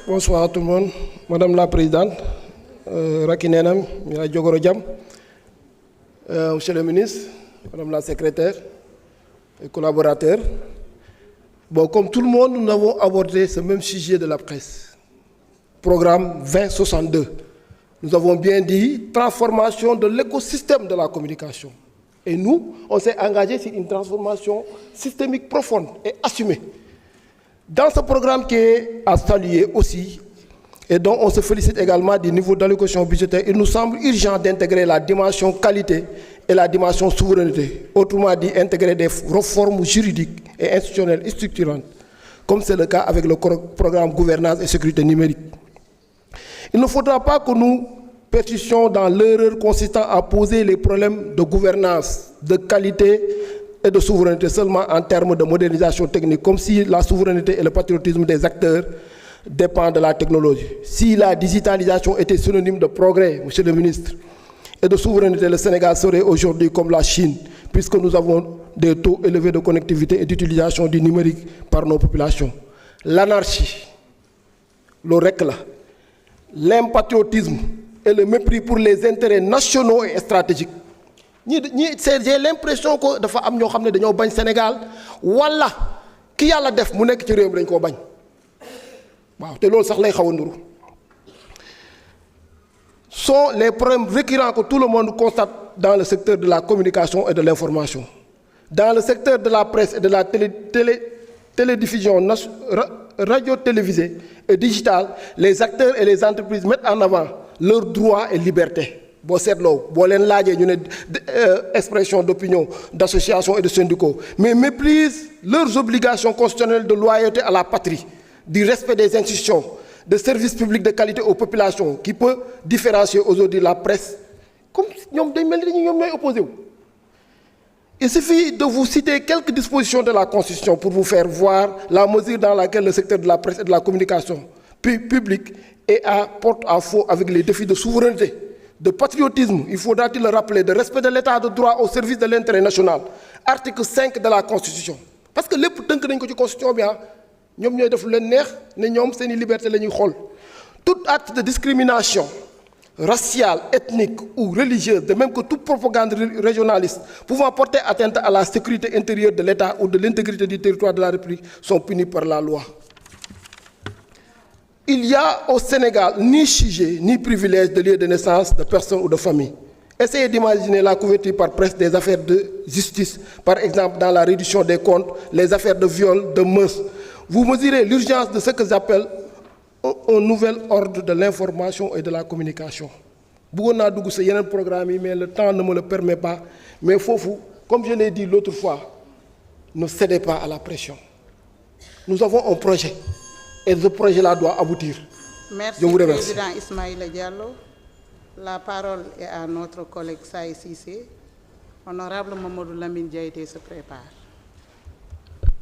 Bonsoir à tout le monde. Madame la Présidente, Rakinenam, Djogoro Diam, Monsieur le Ministre, Madame la Secrétaire, et collaborateurs. Bon, comme tout le monde, nous avons abordé ce même sujet de la presse. Programme 2062. Nous avons bien dit transformation de l'écosystème de la communication. Et nous, on s'est engagé sur une transformation systémique profonde et assumée. Dans ce programme qui est à saluer aussi, et dont on se félicite également du niveau d'allocation budgétaire, il nous semble urgent d'intégrer la dimension qualité et la dimension souveraineté. Autrement dit, intégrer des réformes juridiques et institutionnelles structurantes, comme c'est le cas avec le programme gouvernance et sécurité numérique. Il ne faudra pas que nous persistions dans l'erreur consistant à poser les problèmes de gouvernance, de qualité et de souveraineté seulement en termes de modernisation technique, comme si la souveraineté et le patriotisme des acteurs dépendent de la technologie. Si la digitalisation était synonyme de progrès, Monsieur le Ministre, et de souveraineté, le Sénégal serait aujourd'hui comme la Chine, puisque nous avons des taux élevés de connectivité et d'utilisation du numérique par nos populations. L'anarchie, le réclat, l'impatriotisme et le mépris pour les intérêts nationaux et stratégiques. J'ai l'impression que dafa am ñoo xam ne dañoo bañ Sénégal wala ki yàlla def mu nekk ci réew mi dañ koo bañ waaw te loolu sax lay xaw a nduru sont les problèmes récurrents que tout le monde constate dans le secteur de la communication et de l'information. Dans le secteur de la presse et de la télédiffusion radio-télévisée et digitale, les acteurs et les entreprises mettent en avant leurs droits et libertés. Bon, c'est l'eau. Bon, une expression d'opinion, d'association et de syndicats, mais méprisent leurs obligations constitutionnelles de loyauté à la patrie, du respect des institutions, de services publics de qualité aux populations, qui peut différencier aujourd'hui la presse comme opposés. Il suffit de vous citer quelques dispositions de la Constitution pour vous faire voir la mesure dans laquelle le secteur de la presse et de la communication publique est à porte-à-faux avec les défis de souveraineté, de patriotisme, il faudra-t-il le rappeler, de respect de l'état de droit au service de l'intérêt national. Article 5 de la Constitution. Parce que les Constitution, tout acte de discrimination raciale, ethnique ou religieuse, de même que toute propagande régionaliste pouvant porter atteinte à la sécurité intérieure de l'État ou de l'intégrité du territoire de la République sont punis par la loi. Il y a au Sénégal ni sujet, ni privilège de lieu de naissance de personne ou de famille. Essayez d'imaginer la couverture par presse des affaires de justice, par exemple dans la réduction des comptes, les affaires de viol, de meurtre. Vous mesurez l'urgence de ce que j'appelle un nouvel ordre de l'information et de la communication. Il y a un programme, mais le temps ne me le permet pas. Mais il faut, comme je l'ai dit l'autre fois, ne cédez pas à la pression. Nous avons un projet. Et ce projet-là doit aboutir. Merci, je vous remercie. Président Ismaïla Diallo. La parole est à notre collègue Saï Sissé. Honorable Mamadou Lamine Diaïté se prépare.